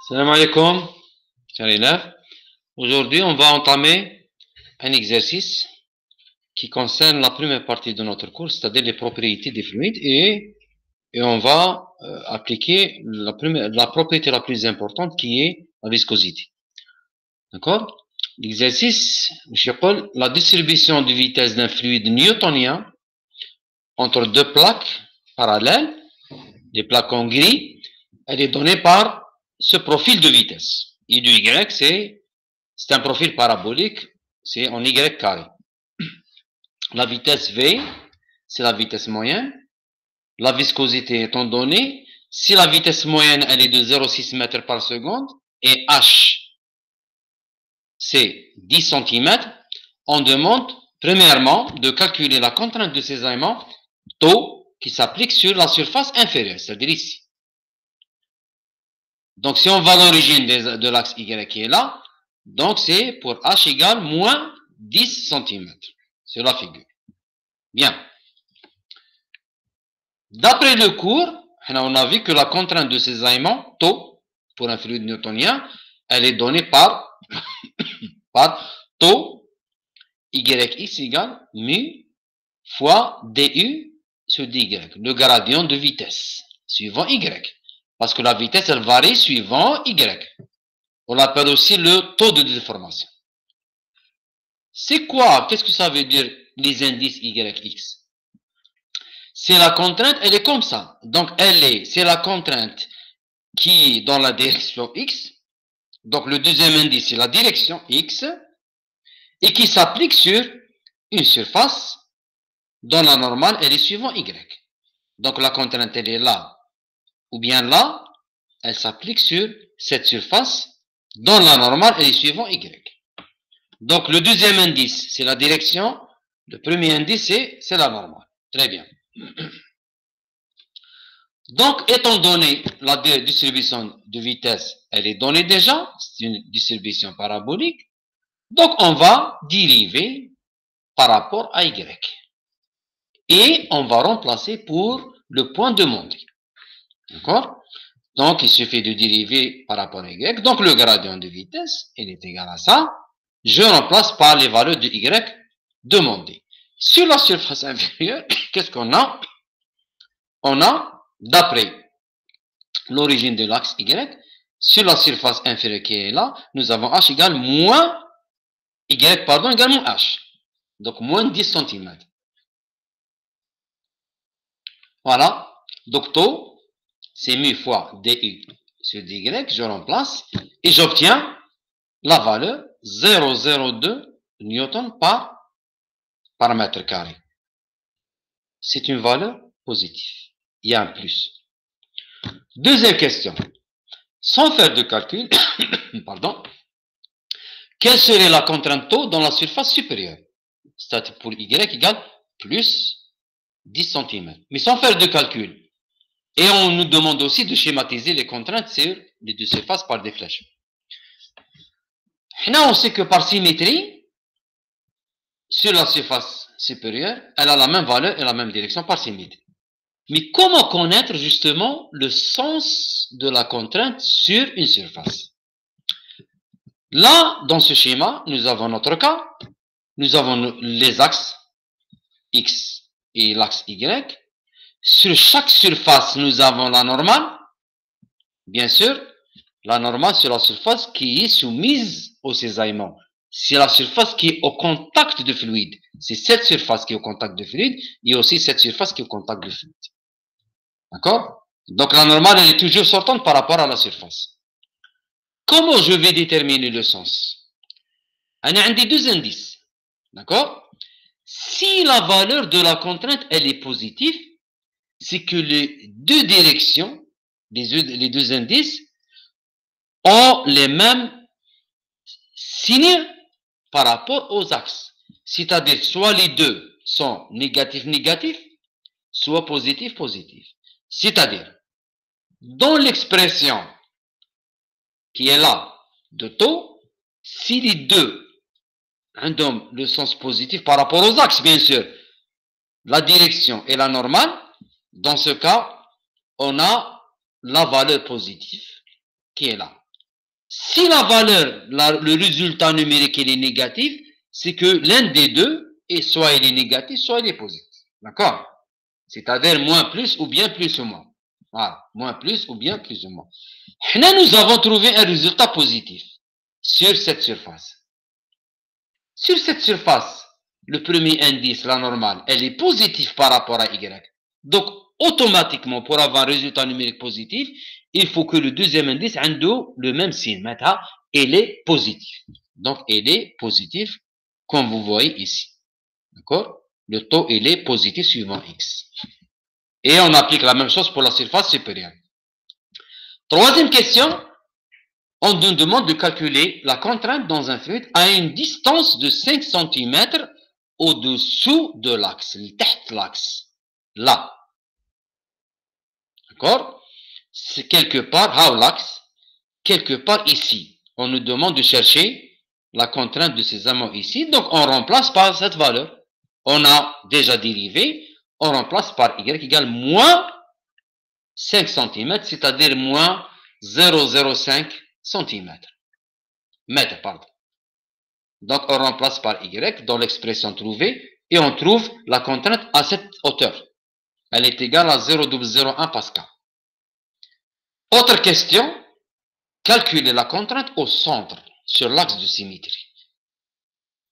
Salam alaikum, chers élèves. Aujourd'hui, on va entamer un exercice qui concerne la première partie de notre cours, c'est-à-dire les propriétés des fluides, et on va appliquer la propriété la plus importante qui est la viscosité. D'accord? L'exercice, je rappelle, la distribution de vitesse d'un fluide newtonien entre deux plaques parallèles, des plaques en gris, elle est donnée par ce profil de vitesse. I du Y, c'est un profil parabolique, c'est en Y carré. La vitesse V, c'est la vitesse moyenne. La viscosité étant donnée, si la vitesse moyenne elle est de 0,6 mètres par seconde et H, c'est 10 cm, on demande premièrement de calculer la contrainte de ces éléments taux qui s'applique sur la surface inférieure, c'est-à-dire ici. Donc, si on va à l'origine de l'axe Y qui est là, donc c'est pour H égale moins 10 cm. C'est la figure. Bien. D'après le cours, on a vu que la contrainte de ces éléments, taux, pour un fluide newtonien, elle est donnée par, taux YX égale mu fois du sur dy, le gradient de vitesse, suivant Y. Parce que la vitesse, elle varie suivant Y. On l'appelle aussi le taux de déformation. C'est quoi? Qu'est-ce que ça veut dire les indices YX? C'est la contrainte, elle est comme ça. Donc, c'est la contrainte qui est dans la direction X. Donc, le deuxième indice, c'est la direction X. Et qui s'applique sur une surface dont la normale, elle est suivant Y. Donc, la contrainte, elle est là. Ou bien là, elle s'applique sur cette surface dont la normale, elle est suivant Y. Donc, le deuxième indice, c'est la direction. Le premier indice, c'est la normale. Très bien. Donc, étant donné la distribution de vitesse, elle est donnée déjà, c'est une distribution parabolique. Donc, on va dériver par rapport à Y. Et on va remplacer pour le point demandé. D'accord? Donc, il suffit de dériver par rapport à Y. Donc, le gradient de vitesse, il est égal à ça. Je remplace par les valeurs de Y demandées. Sur la surface inférieure, qu'est-ce qu'on a? On a, d'après l'origine de l'axe Y, sur la surface inférieure qui est là, nous avons H égale moins Y, pardon, également H. Donc, moins 10 cm. Voilà. Donc, taux, c'est mu fois du sur dy, je remplace, et j'obtiens la valeur 0,02 newton par mètre carré. C'est une valeur positive. Il y a un plus. Deuxième question. Sans faire de calcul, pardon, quelle serait la contrainte taux dans la surface supérieure? C'est-à-dire pour Y égale plus 10 cm. Mais sans faire de calcul. Et on nous demande aussi de schématiser les contraintes sur les deux surfaces par des flèches. Là, on sait que par symétrie, sur la surface supérieure, elle a la même valeur et la même direction par symétrie. Mais comment connaître justement le sens de la contrainte sur une surface? Là, dans ce schéma, nous avons notre cas, nous avons les axes X et l'axe Y. Sur chaque surface, nous avons la normale, bien sûr, la normale sur la surface qui est soumise au cisaillement. C'est la surface qui est au contact du fluide. C'est cette surface qui est au contact du fluide et aussi cette surface qui est au contact du fluide. D'accord? Donc la normale, elle est toujours sortante par rapport à la surface. Comment je vais déterminer le sens? On a des deux indices. D'accord? Si la valeur de la contrainte, elle est positive, c'est que les deux directions, les deux indices, ont les mêmes signes par rapport aux axes. C'est-à-dire, soit les deux sont négatifs, soit positifs. C'est-à-dire, dans l'expression qui est là de taux, si les deux ont le sens positif par rapport aux axes, bien sûr, la direction et la normale, dans ce cas, on a la valeur positive qui est là. Si la valeur, le résultat numérique, il est négatif, c'est que l'un des deux, et soit il est négatif, soit il est positif. D'accord? C'est-à-dire moins plus ou bien plus ou moins. Voilà, moins plus ou bien plus ou moins. Là, nous avons trouvé un résultat positif sur cette surface. Sur cette surface, le premier indice, la normale, elle est positive par rapport à Y. Donc, automatiquement, pour avoir un résultat numérique positif, il faut que le deuxième indice ait le même signe. Maintenant, il est positif. Donc, il est positif, comme vous voyez ici. D'accord? Le taux, il est positif suivant X. Et on applique la même chose pour la surface supérieure. Troisième question, on nous demande de calculer la contrainte dans un fluide à une distance de 5 cm au-dessous de l'axe, l'axe, là. D'accord? C'est quelque part, l'axe, quelque part ici. On nous demande de chercher la contrainte de ces aimants ici, donc on remplace par cette valeur. On a déjà dérivé, on remplace par Y égale moins 5 cm, c'est-à-dire moins 0,05 cm. Mètre, pardon. Donc, on remplace par Y dans l'expression trouvée et on trouve la contrainte à cette hauteur. Elle est égale à 0,001 Pascal. Autre question, calculer la contrainte au centre sur l'axe de symétrie.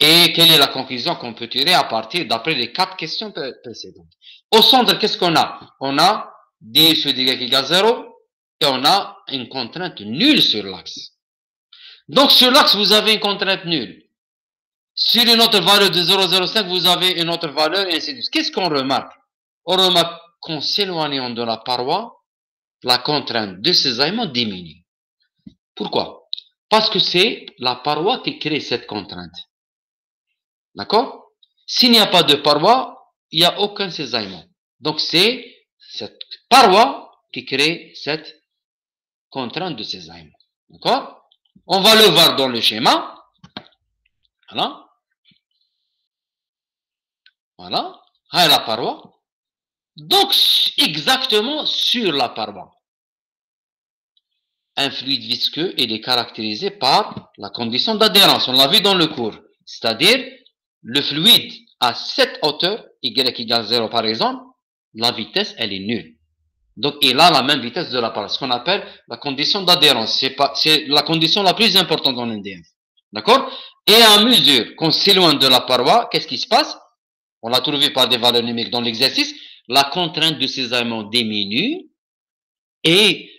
Et quelle est la conclusion qu'on peut tirer à partir d'après les 4 questions précédentes? Au centre, qu'est-ce qu'on a? On a 10 sur Y égale 0 et on a une contrainte nulle sur l'axe. Donc, sur l'axe, vous avez une contrainte nulle. Sur une autre valeur de 0,05, vous avez une autre valeur, et ainsi de suite. Qu'est-ce qu'on remarque? On remarque qu'en s'éloignant de la paroi, la contrainte de ces aimants diminue. Pourquoi? Parce que c'est la paroi qui crée cette contrainte. D'accord? S'il n'y a pas de paroi, il n'y a aucun cisaillement. Donc, c'est cette paroi qui crée cette contrainte de cisaillement. D'accord? On va le voir dans le schéma. Voilà. Voilà. Ah, la paroi. Donc, exactement sur la paroi. Un fluide visqueux, il est caractérisé par la condition d'adhérence. On l'a vu dans le cours. C'est-à-dire, le fluide à cette hauteur, Y égale 0 par exemple, la vitesse, elle est nulle. Donc, il a la même vitesse de la paroi. Ce qu'on appelle la condition d'adhérence. C'est la condition la plus importante en NDF. D'accord? Et à mesure qu'on s'éloigne de la paroi, qu'est-ce qui se passe? On l'a trouvé par des valeurs numériques dans l'exercice. La contrainte de ces aimants diminue et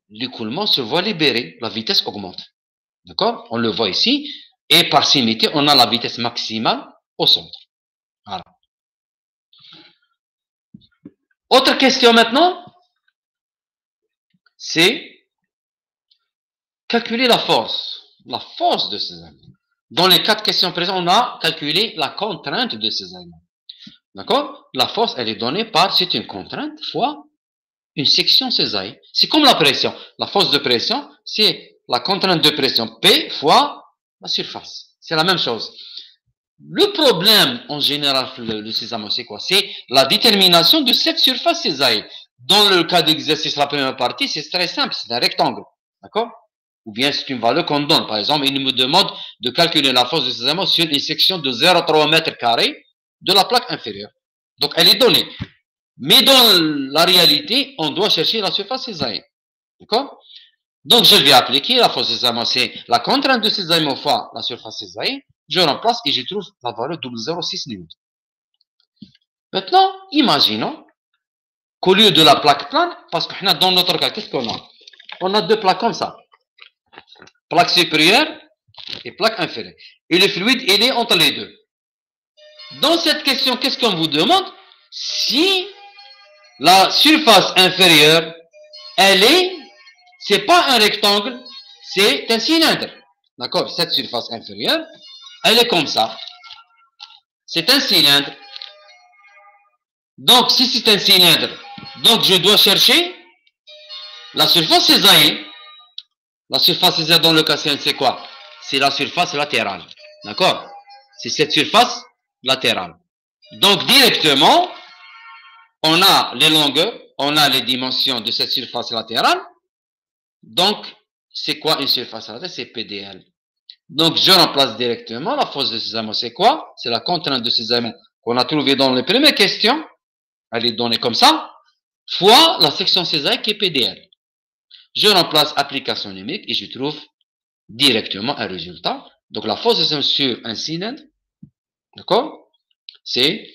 l'écoulement se voit libéré. La vitesse augmente. D'accord? On le voit ici. Et par symétrie, on a la vitesse maximale au centre. Voilà. Autre question maintenant, c'est calculer la force. La force de ces aimants. Dans les 4 questions présentes, on a calculé la contrainte de ces aimants. D'accord? La force, elle est donnée par, c'est une contrainte fois une section césaille. C'est comme la pression. La force de pression, c'est la contrainte de pression P fois la surface. C'est la même chose. Le problème, en général, le cisaillement, c'est quoi? C'est la détermination de cette surface cisaille. Dans le cas d'exercice, la première partie, c'est très simple, c'est un rectangle. D'accord? Ou bien c'est une valeur qu'on donne. Par exemple, il me demande de calculer la force de cisaillement sur une section de 0,3 m² de la plaque inférieure. Donc, elle est donnée. Mais dans la réalité, on doit chercher la surface cisaillée. D'accord? Donc, je vais appliquer la force de cisaillement. C'est la contrainte de cisaillement fois la surface cisaillée. Je remplace et je trouve la valeur de 0,06 N. Maintenant, imaginons qu'au lieu de la plaque plane, parce que dans notre cas, qu'est-ce qu'on a? On a 2 plaques comme ça. Plaque supérieure et plaque inférieure. Et le fluide, il est entre les deux. Dans cette question, qu'est-ce qu'on vous demande? Si la surface inférieure, c'est pas un rectangle, c'est un cylindre. D'accord? Cette surface inférieure, elle est comme ça. C'est un cylindre. Donc, si c'est un cylindre, donc je dois chercher la surface cisaillée. La surface cisaillée dans le cas c'est quoi? C'est la surface latérale. D'accord? C'est cette surface latérale. Donc, directement, on a les longueurs, on a les dimensions de cette surface latérale. Donc, c'est quoi une surface latérale? C'est PDL. Donc, je remplace directement la force de cisaillement. C'est quoi? C'est la contrainte de cisaillement qu'on a trouvée dans les premières questions. Elle est donnée comme ça. Fois la section cisaille qui est PDL. Je remplace application numérique et je trouve directement un résultat. Donc, la force de cisaillement sur un cylindre, d'accord? C'est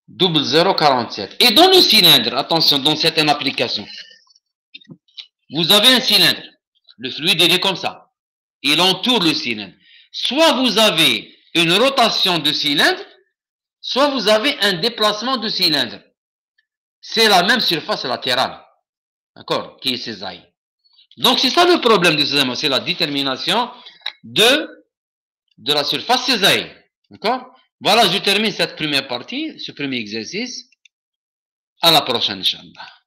0,047. Et dans le cylindre, attention, dans certaines applications, vous avez un cylindre. Le fluide, il est comme ça. Il entoure le cylindre. Soit vous avez une rotation de cylindre, soit vous avez un déplacement de cylindre. C'est la même surface latérale, d'accord, qui est cisaille. Donc, c'est ça le problème du cisaillement, c'est la détermination de la surface cisaille, d'accord. Voilà, je termine cette première partie, ce premier exercice. À la prochaine, Inch'Allah.